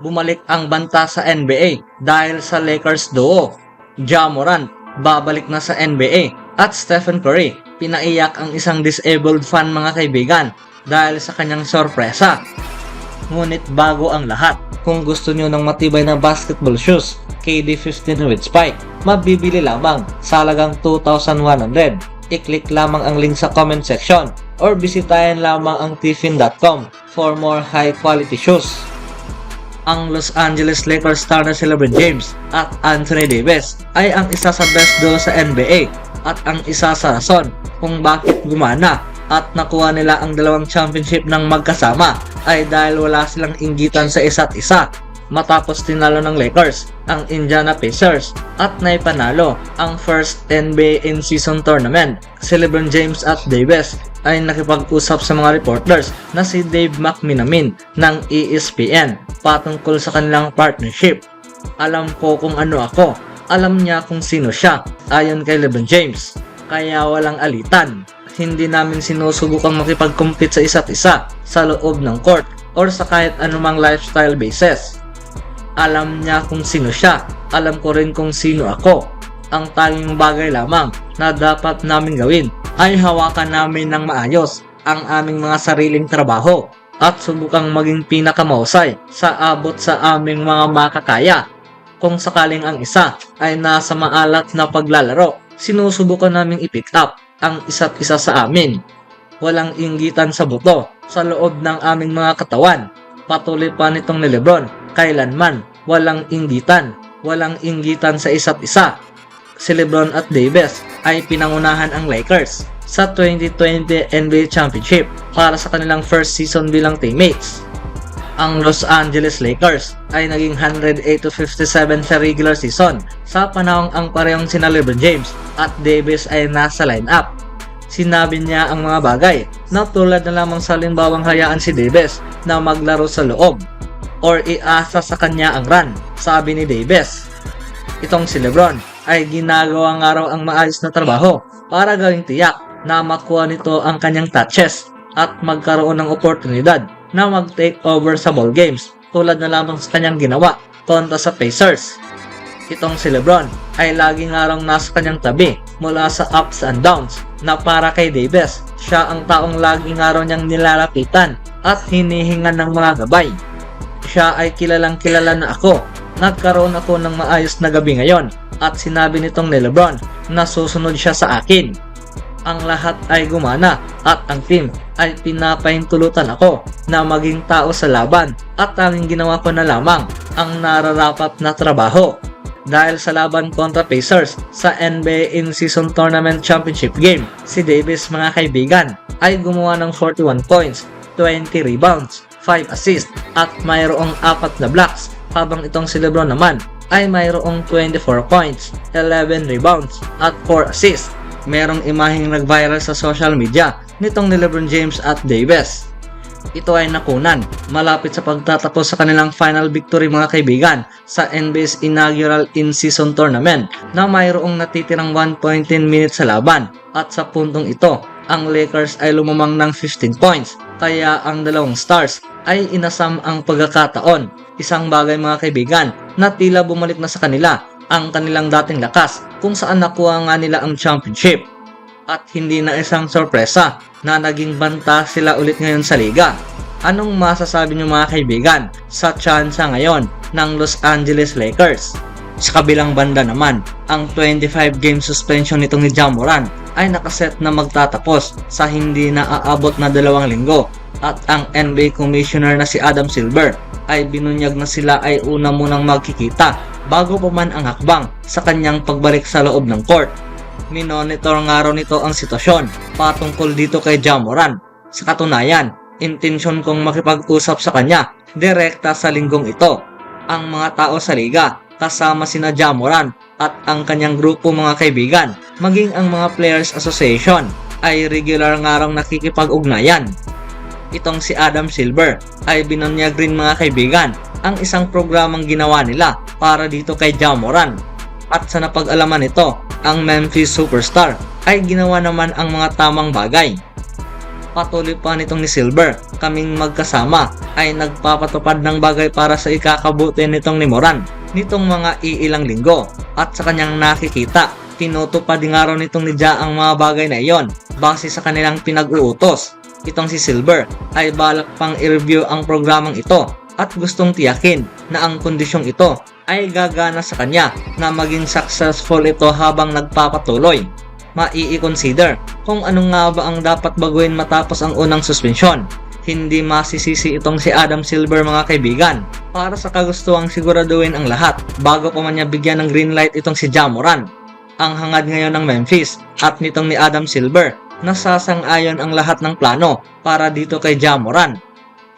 bumalik ang banta sa NBA dahil sa Lakers duo. Ja Morant, babalik na sa NBA at Stephen Curry, pinaiyak ang isang disabled fan mga kaibigan dahil sa kanyang sorpresa. Ngunit bago ang lahat, kung gusto nyo ng matibay na basketball shoes, KD 15 with spike, mabibili lamang sa halagang 2,100. I-click lamang ang link sa comment section or bisitahin lamang ang tfin.com for more high quality shoes. Ang Los Angeles Lakers star na si LeBron James at Anthony Davis ay ang isa sa best duo sa NBA at ang isa sa rason kung bakit gumana at nakuha nila ang dalawang championship ng magkasama ay dahil wala silang inggitan sa isa't isa. Matapos tinalo ng Lakers ang Indiana Pacers at naipanalo ang first NBA in-season tournament, si LeBron James at Davis ay nakipag-usap sa mga reporters na si Dave McMenamin ng ESPN patungkol sa kanilang partnership. Alam ko kung ano ako, alam niya kung sino siya, ayon kay LeBron James. Kaya walang alitan. Hindi namin sinusubukang makipag-compete sa isa't isa sa loob ng court or sa kahit anumang lifestyle basis. Alam niya kung sino siya, alam ko rin kung sino ako. Ang tanging bagay lamang na dapat namin gawin ay hawakan namin ng maayos ang aming mga sariling trabaho at subukang maging pinakamahusay sa abot sa aming mga makakaya. Kung sakaling ang isa ay nasa maalat na paglalaro, sinusubukan naming i-pick up ang isa't isa sa amin. Walang inggitan sa buto sa loob ng aming mga katawan. Patuloy pa nitong ni LeBron, kailanman walang inggitan sa isa't isa. Si LeBron at Davis ay pinangunahan ang Lakers sa 2020 NBA Championship para sa kanilang first season bilang teammates. Ang Los Angeles Lakers ay naging 108-57 sa regular season sa panahong ang parehong sina LeBron James at Davis ay nasa lineup. Sinabi niya ang mga bagay na tulad na lamang sa limbawang hayaan si Davis na maglaro sa loob or iasa sa kanya ang run, sabi ni Davis. Itong si LeBron ay ginagawa nga raw ang maayos na trabaho para gawing tiyak na makuha nito ang kanyang touches at magkaroon ng oportunidad na mag-take over sa ball games tulad na lamang sa kanyang ginawa kontra sa Pacers. Itong si LeBron ay laging nga raw nasa kanyang tabi mula sa ups and downs na para kay Davis, siya ang taong laging nga raw niyang nilalapitan at hinihingan ng mga gabay. Siya ay kilalang kilala na ako. Nagkaroon ako ng maayos na gabi ngayon at sinabi nitong ni LeBron na susunod siya sa akin. Ang lahat ay gumana at ang team ay pinapahintulutan ako na maging tao sa laban at tanging ginawa ko na lamang ang nararapat na trabaho. Dahil sa laban kontra Pacers sa NBA in-season tournament championship game, si Davis mga kaibigan ay gumawa ng 41 points, 20 rebounds, 5 assists at mayroong 4 na blocks, habang itong si LeBron naman ay mayroong 24 points, 11 rebounds at 4 assists. Merong imaheng nag-viral sa social media nitong ni LeBron James at Davis. Ito ay nakunan malapit sa pagtatapos sa kanilang final victory mga kaibigan sa NBA's inaugural in-season tournament na mayroong natitirang 1.10 minutes sa laban, at sa puntong ito ang Lakers ay lumamang ng 15 points kaya ang dalawang stars ay inasam ang pagkakataon. Isang bagay mga kaibigan na tila bumalik na sa kanila ang kanilang dating lakas kung saan nakuha nga nila ang championship. At hindi na isang sorpresa na naging banta sila ulit ngayon sa liga. Anong masasabi niyo mga kaibigan sa tsansa ngayon ng Los Angeles Lakers? Sa kabilang banda naman, ang 25-game suspension nitong ni Ja Morant ay nakaset na magtatapos sa hindi na aabot na 2 linggo, at ang NBA Commissioner na si Adam Silver ay binunyag na sila ay una munang magkikita bago pa man ang hakbang sa kanyang pagbalik sa loob ng court. Minonitor nga raw nito ang sitwasyon patungkol dito kay Ja Morant. Sa katunayan, intensyon kong makipag-usap sa kanya direkta sa linggong ito. Ang mga tao sa liga, kasama sina Ja Morant at ang kanyang grupo mga kaibigan, maging ang mga Players Association, ay regular nga raw nakikipag-ugnayan. Itong si Adam Silver ay binunyag rin mga kaibigan ang isang programang ginawa nila para dito kay Ja Morant. At sa napag-alaman nito, ang Memphis superstar ay ginawa naman ang mga tamang bagay. Patuloy pa nitong ni Silver, kaming magkasama ay nagpapatupad ng bagay para sa ikakabuti nitong ni Moran nitong mga iilang linggo, at sa kanyang nakikita, tinutupad nga raw nitong ni Ja ang mga bagay na iyon base sa kanilang pinag-uutos. Itong si Silver ay balak pang i-review ang programang ito at gustong tiyakin na ang kondisyong ito ay gagana sa kanya na maging successful ito habang nagpapatuloy. Mai-consider kung ano nga ba ang dapat baguhin matapos ang unang suspensyon. Hindi masisisi itong si Adam Silver mga kaibigan, para sa kagustuhang siguraduhin ang lahat bago pa man niya bigyan ng green light itong si Ja Moran. Ang hangad ngayon ng Memphis at nitong ni Adam Silver, nasasang-ayon ang lahat ng plano para dito kay Ja Moran.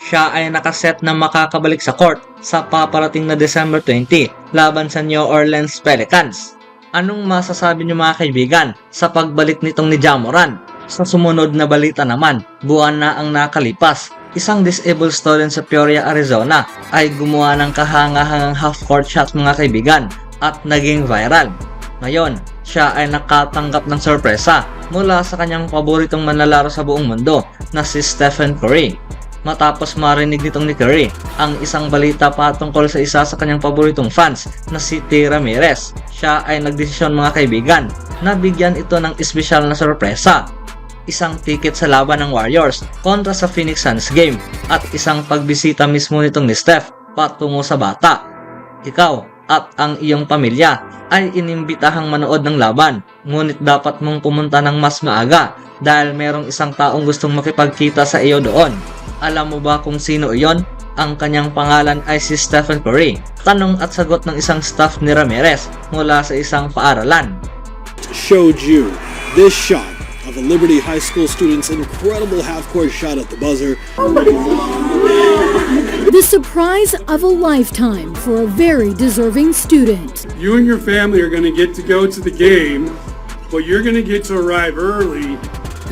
Siya ay nakaset na makakabalik sa court sa paparating na December 20 laban sa New Orleans Pelicans. Anong masasabi niyo mga kaibigan sa pagbalik nitong ni Ja Moran? Sa sumunod na balita naman, buwan na ang nakalipas, isang disabled student sa Peoria, Arizona ay gumawa ng kahangahangang half-court shot mga kaibigan at naging viral. Ngayon, siya ay nakatanggap ng sorpresa mula sa kanyang paboritong manlalaro sa buong mundo na si Stephen Curry. Matapos marinig nitong ni Curry ang isang balita patungkol sa isa sa kanyang paboritong fans na si T. Ramirez, siya ay nagdesisyon mga kaibigan na bigyan ito ng espesyal na sorpresa. Isang ticket sa laban ng Warriors kontra sa Phoenix Suns game at isang pagbisita mismo nitong ni Steph patungo sa bata. Ikaw at ang iyong pamilya ay inimbitahang manood ng laban, ngunit dapat mong pumunta ng mas maaga dahil merong isang taong gustong makipagkita sa iyo doon. Alam mo ba kung sino iyon? Ang kanyang pangalan ay si Stephen Curry. Tanong at sagot ng isang staff ni Ramirez mula sa isang paaralan. Showed you this shot of a Liberty High School student's incredible half-court shot at the buzzer. The surprise of a lifetime for a very deserving student. You and your family are going to get to go to the game, but you're going to get to arrive early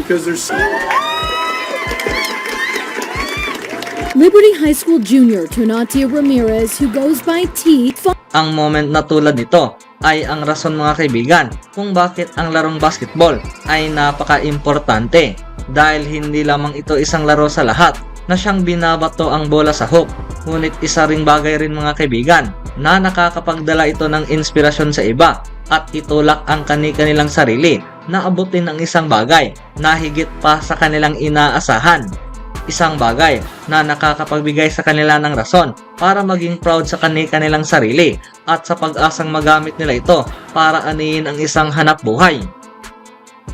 because there's... Liberty High School junior Tonatiuh Ramirez, who goes by T. Ang moment na tulad nito ay ang rason mga kaibigan kung bakit ang larong basketball ay napaka-importante, dahil hindi lamang ito isang laro sa lahat na siyang binabato ang bola sa hoop, ngunit isa ring bagay rin mga kaibigan na nakakapagdala ito ng inspirasyon sa iba at itulak ang kani-kanilang sarili na abutin ang isang bagay na higit pa sa kanilang inaasahan. Isang bagay na nakakapagbigay sa kanila ng rason para maging proud sa kani-kanilang sarili at sa pag-asang magamit nila ito para anihin ang isang hanap buhay.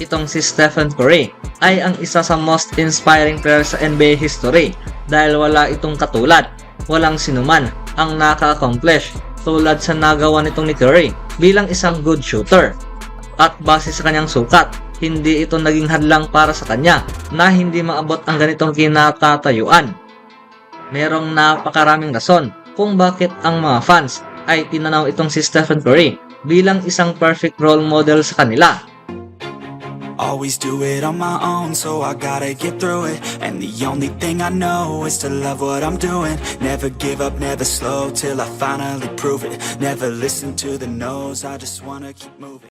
Itong si Stephen Curry ay ang isa sa most inspiring player sa NBA history dahil wala itong katulad. Walang sinuman ang naka-accomplish tulad sa nagawa nitong ni Curry bilang isang good shooter. At base sa kanyang sukat, hindi ito naging hadlang para sa kanya na hindi maabot ang ganitong kinatatayuan. Merong napakaraming rason kung bakit ang mga fans ay tinanaw itong si Stephen Curry bilang isang perfect role model sa kanila. Always do it on my own, so I gotta get through it. And the only thing I know is to love what I'm doing. Never give up, never slow, till I finally prove it. Never listen to the no's, I just wanna keep moving.